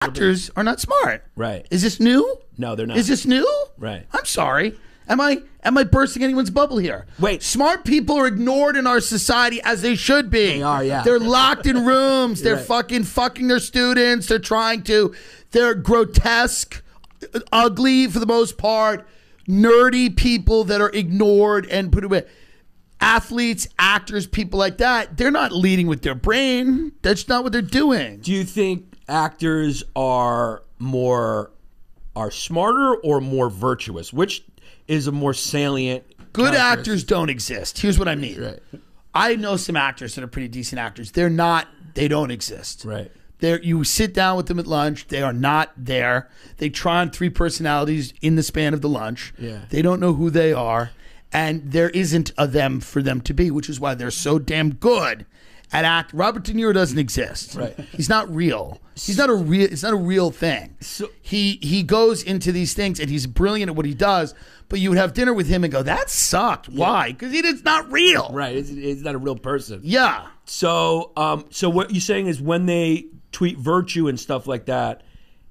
actors are not smart. Right. Is this new? No, they're not. Is this new? Right. I'm sorry. Am I bursting anyone's bubble here? Wait. Smart people are ignored in our society as they should be. They are, yeah. They're locked in rooms. They're right. fucking their students. They're grotesque, ugly for the most part, nerdy people that are ignored and put away. Athletes, actors, people like that, they're not leading with their brain. That's not what they're doing. Do you think actors are smarter or more virtuous? Which is a more salient? Good actors don't exist. Here's what I mean. Right. I know some actors that are pretty decent actors. They don't exist. Right. You sit down with them at lunch. They are not there. They try on 3 personalities in the span of the lunch. Yeah. They don't know who they are. And there isn't a them for them to be, which is why they're so damn good at act. Robert De Niro doesn't exist. Right. He's not real. It's not a real thing. So, he goes into these things and he's brilliant at what he does, but you would have dinner with him and go, that sucked. Yeah. Why? Because it's not real. Right. It's not a real person. Yeah. So what you're saying is when they tweet virtue and stuff like that,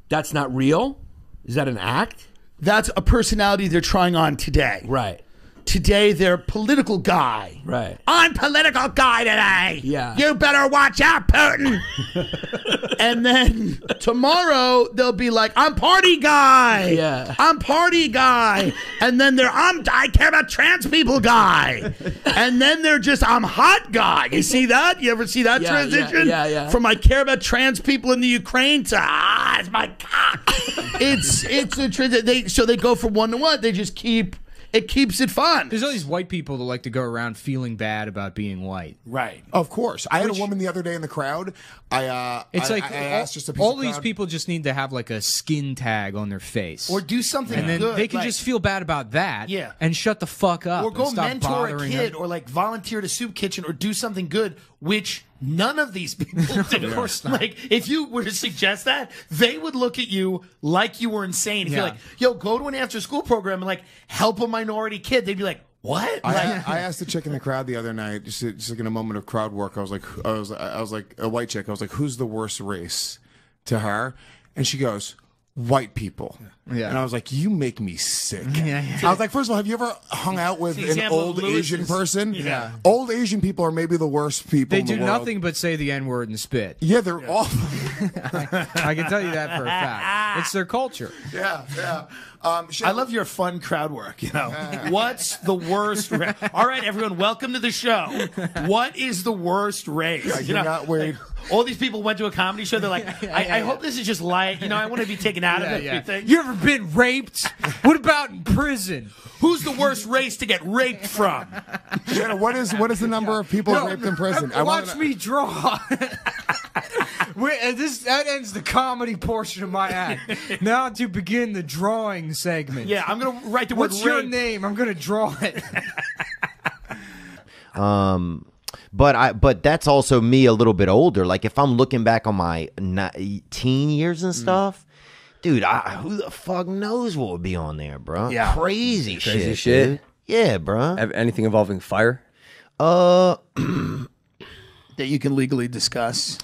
that's not real? Is that an act? That's a personality they're trying on today. Right. Today, they're political guy. Right. I'm political guy today. Yeah. You better watch out, Putin. And then tomorrow, they'll be like, I'm party guy. Yeah. I'm party guy. And then I care about trans people guy. And then they're just, I'm hot guy. You see that? You ever see that transition? Yeah. From I care about trans people in the Ukraine to, it's my cock. it's a transition. So they go from one to one. They just it keeps it fun. There's all these white people that like to go around feeling bad about being white. Right. Of course. I had a woman the other day in the crowd. I asked just a piece all of these crowd. people just need to have like a skin tag on their face. Or do something and then good. they can just feel bad about that and shut the fuck up. Or go and stop mentor a bothering kid them. or like volunteer at a soup kitchen or do something good, which none of these people do. Of course not. Like, if you were to suggest that, they would look at you like you were insane. If you're like, yo, go to an after-school program and like help a minority kid, they'd be like, what? I asked the chick in the crowd the other night, just like in a moment of crowd work. I was like a white chick. I was like, who's the worst race to her? And she goes, white people. Yeah. And I was like, you make me sick. I was like, first of all, have you ever hung out with an old Asian person? Yeah. Old Asian people are maybe the worst people They in the do world. nothing but say the N-word and spit. Yeah, they're awful. I can tell you that for a fact. It's their culture. Yeah. I love your fun crowd work. You know, what's the worst? All right, everyone, welcome to the show. What is the worst race? You're not worried. All these people went to a comedy show. They're like, I hope this is just light. You know, I want to be taken out of everything. You ever been raped? What about in prison? Who's the worst race to get raped from? Shanna, what is the number of people raped in prison? Watch me draw. That ends the comedy portion of my act. Now to begin the drawing segment. Yeah, I'm gonna write the word What's your rape. name? I'm gonna draw it. But that's also me a little bit older. Like if I'm looking back on my teen years and stuff, dude, who the fuck knows what would be on there, bro? Yeah, crazy shit. Dude. Yeah, bro. Anything involving fire? That you can legally discuss.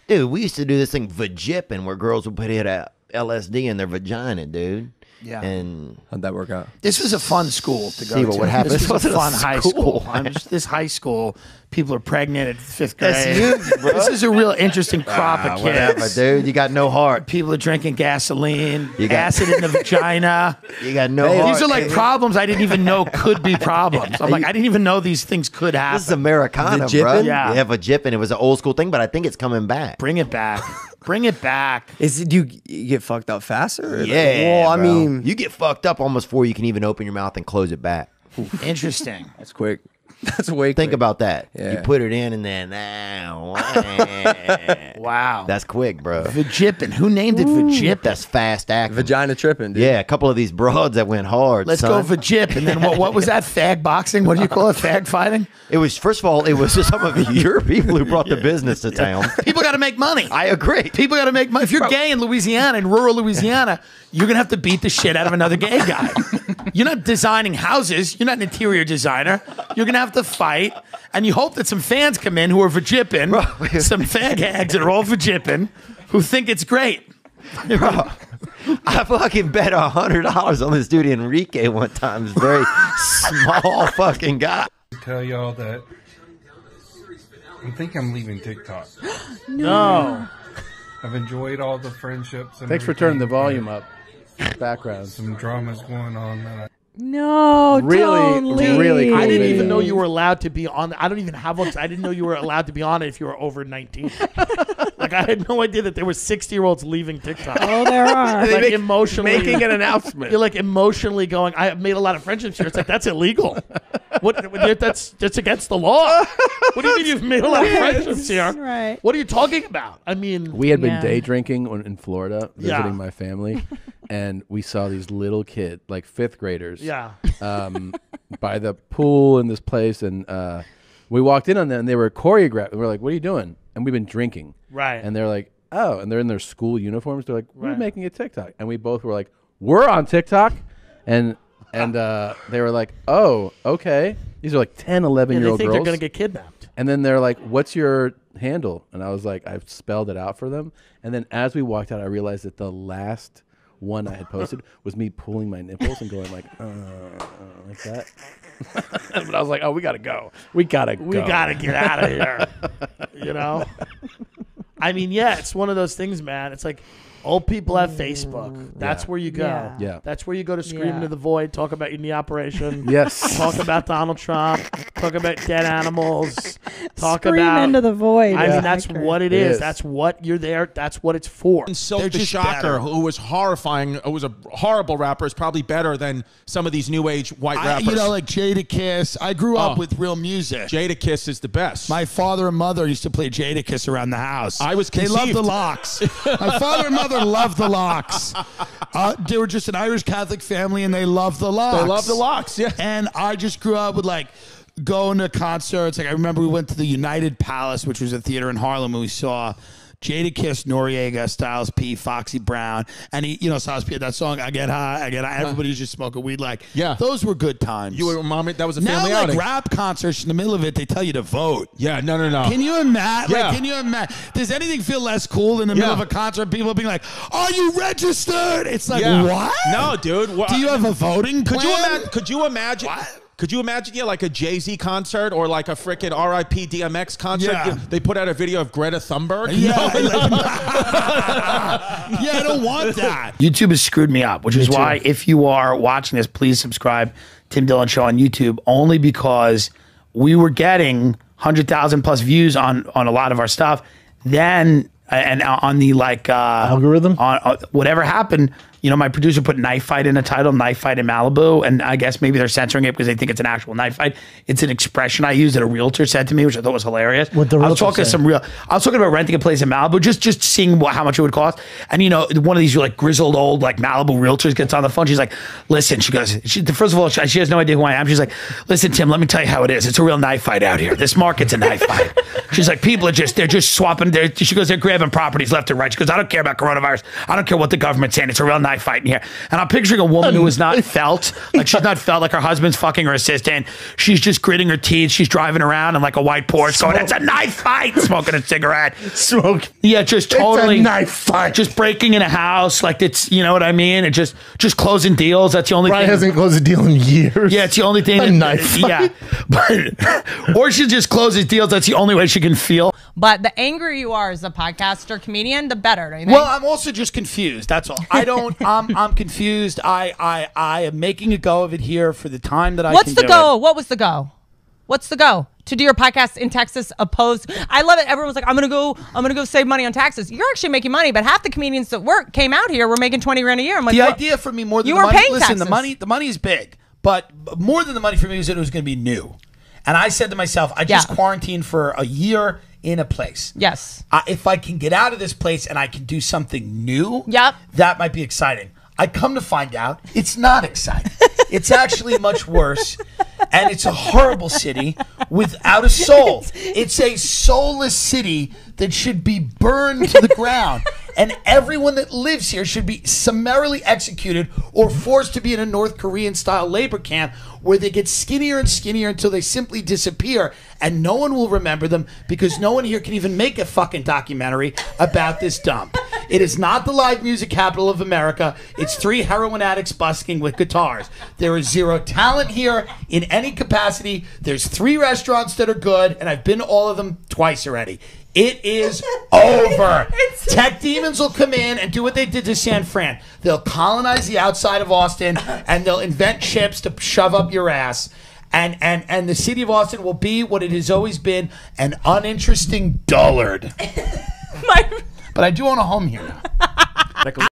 Dude, we used to do this thing vajipping where girls would put LSD in their vagina, dude. Yeah. And how'd that work out? This was a fun school to go See to. what would happen. This was a fun This high school, school. This high school, people are pregnant at 5th grade. That's huge, bro. This is a real interesting crop of kids. Whatever, dude. You got no heart. People are drinking gasoline, acid in the vagina. You got no heart. These are like problems I didn't even know could be problems. I'm like, I didn't even know these things could happen. This is Americana, bro. Yeah, vajipping. It was an old school thing, but I think it's coming back. Bring it back. Bring it back. Do you get fucked up faster? Yeah. Well, I bro. mean, you get fucked up almost before you can even open your mouth and close it back. Interesting. that's quick. That's way quick. Think about that. Yeah. You put it in and then Wow. That's quick, bro. Vajippin. Who named it Vajippin? That's fast acting. Vagina tripping, dude. Yeah, a couple of these broads that went hard. Let's son. go Vajip. And then what was that? Fag boxing? What do you call it? Fag fighting? It was, first of all, it was some of your people who brought the business to town. People got to make money. I agree. People got to make money. If you're gay in Louisiana, in rural Louisiana, you're going to have to beat the shit out of another gay guy. You're not designing houses. You're not an interior designer. You're going to have to fight. And you hope that some fans come in who are vajipping, some fag hags that are all vajipping, who think it's great. Bro, I fucking bet $100 on this dude Enrique one time. This very small fucking guy. Tell y'all that I think I'm leaving TikTok. No. I've enjoyed all the friendships. And Thanks for turning the volume up. Background. Some dramas going on. That No, Really, don't leave. really cool I didn't video. even know you were allowed to be on. I don't even have one. I didn't know you were allowed to be on it if you were over 19. Like I had no idea that there were 60-year-olds leaving TikTok. Oh, there are. Like emotionally making an announcement. You're like emotionally going. I have made a lot of friendships here. It's like that's illegal. That's against the law. What do you mean you've made a lot of friendships here? Right. What are you talking about? I mean, We had been Yeah. day drinking in Florida, visiting Yeah. my family, and we saw these little kids, like 5th graders, yeah. by the pool in this place, and we walked in on them, and they were choreographed. We're like, "What are you doing?" And we've been drinking, Right. And they're like, "Oh," and they're in their school uniforms. They're like, "We're Right. making a TikTok," and we both were like, "We're on TikTok," and they were like, "Oh, okay." These are like 10, Yeah, 11-year-old they think girls. they're gonna get kidnapped. And then they're like, "What's your handle?" And I was like, I spelled it out for them. And then as we walked out, I realized that the last one I had posted was me pulling my nipples and going like that. But I was like, "Oh, we gotta go. We gotta go. We gotta get out of here." You know. I mean, yeah, it's one of those things, man. It's like old people have Facebook. That's Yeah. where you go. Yeah. Yeah. That's where you go to scream Yeah. into the void, talk about your knee operation. Yes. Talk about Donald Trump. Talk about dead animals. Talk Scream about into the void. I is mean, that's accurate. what it It is. is. That's what you're there. That's what it's for. And Silk They're the just Shocker, better. who was horrifying, who was a horrible rapper, is probably better than some of these new age white I, rappers. you know, like Jadakiss. I grew up Oh. with real music. Jadakiss is the best. My father and mother used to play Jadakiss around the house. I was They loved conceived. the locks. My father and mother loved the locks. They were just an Irish Catholic family, and they loved the locks. They love the locks, yeah. And I just grew up with like going to concerts. Like I remember we went to the United Palace, which was a theater in Harlem, and we saw Jadakiss, Noriega, Styles P, Foxy Brown, and Styles P had that song "I Get High, I Get High." Everybody was just smoking weed. Like, Yeah. those were good times. You were mommy. That was a now family like outing. rap concerts in the middle of it, they tell you to vote. Yeah, no. Can you imagine? Yeah. Like, can you imagine? Does anything feel less cool in the middle Yeah. of a concert? People being like, "Are you registered?" It's like, Yeah. what? No, dude. Do you have a voting plan? Could you imagine? What? Could you imagine, like a Jay-Z concert or like a freaking R.I.P. DMX concert? Yeah. They put out a video of Greta Thunberg. Yeah, yeah, I don't want that. YouTube has screwed me up, which is why if you are watching this, please subscribe Tim Dillon Show on YouTube, only because we were getting 100,000 plus views on a lot of our stuff. Then and on the algorithm on whatever happened. My producer put knife fight in the title, knife fight in Malibu, and I guess maybe they're censoring it because they think it's an actual knife fight. It's an expression I used that a realtor said to me, which I thought was hilarious. What the I was realtor talking say? I was talking about renting a place in Malibu, just seeing how much it would cost. And one of these like grizzled old like Malibu realtors gets on the phone. She's like, "Listen," she goes. First of all, she has no idea who I am. She's like, "Listen, Tim, let me tell you how it is. It's a real knife fight out here. This market's a knife fight." She's like, "People are they're just swapping." She goes, "They're grabbing properties left and right." She goes, "I don't care about coronavirus. I don't care what the government's saying. It's a real knife fight in here." And I'm picturing a woman who is not felt, like she's not felt, like her husband's fucking her assistant. She's just gritting her teeth. She's driving around in like a white Porsche going, "It's a knife fight," smoking a cigarette. Smoke. Yeah, just totally. It's a knife fight. Just breaking in a house. Like it's, you know what I mean? And just closing deals. That's the only Brian thing. hasn't closed a deal in years. Yeah, it's the only thing. A knife fight. Yeah. But, or she just closes deals. That's the only way she can feel. But the angrier you are as a podcaster, comedian, the better, don't you think? Well, I'm also just confused. That's all. I don't. I'm confused. I am making a go of it here for the time that I What's can the do go? it. What was the go? What's the go? To do your podcast in Texas opposed. I love it. Everyone's like, I'm gonna go save money on taxes. You're actually making money, but half the comedians that came out here were making 20 grand a year. I'm like, The what? idea for me more than You the weren't money. paying Listen, taxes. the money is big, but more than the money for me was that it was going to be new. And I said to myself, I just quarantined for a year in a place. Yes. If I can get out of this place and I can do something new, Yep. that might be exciting. I come to find out it's not exciting. It's actually much worse. And it's a horrible city without a soul. It's a soulless city that should be burned to the ground. And everyone that lives here should be summarily executed or forced to be in a North Korean-style labor camp where they get skinnier and skinnier until they simply disappear. And no one will remember them because no one here can even make a fucking documentary about this dump. It is not the live music capital of America. It's 3 heroin addicts busking with guitars. There is 0 talent here in any capacity. There's 3 restaurants that are good, and I've been to all of them twice already. It is over. Tech demons will come in and do what they did to San Fran. They'll colonize the outside of Austin, and they'll invent chips to shove up your ass. And the city of Austin will be what it has always been, an uninteresting dullard. But I do own a home here now.